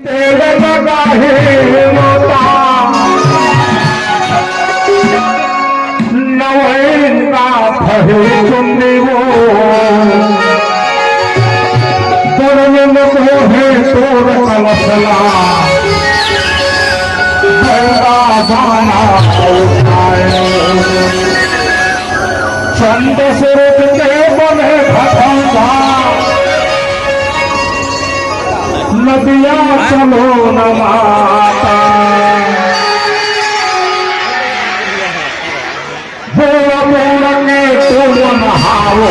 तेरे लगा है मोता नवैना फहे चुंदी वो तुरने को है तोर का मसला भैया जाना उठाए चंद सूरज के बने भगवान नदिया चलो न माता के तुम नहाओ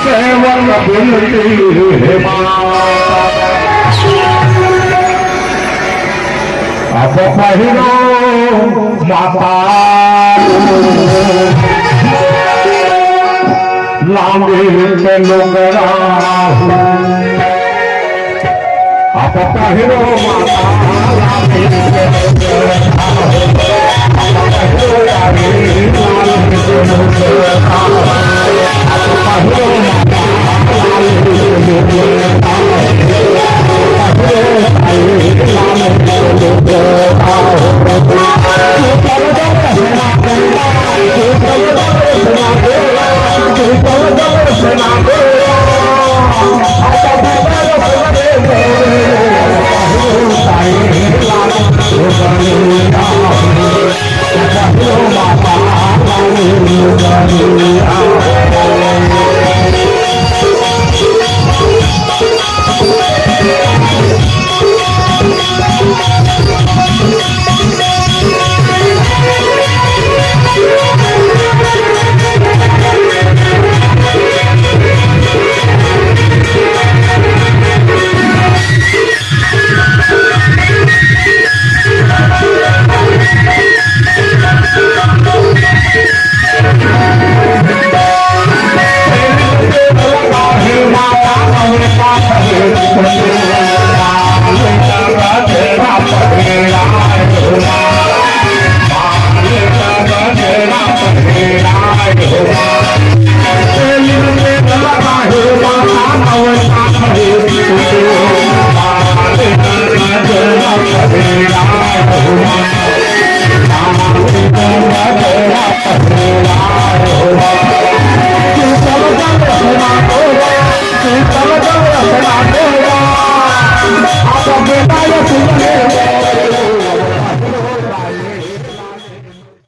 सेवन बिनती है माता अब पहिरो माता लांगे के लोग आप पहिरो माता लांगे के लोग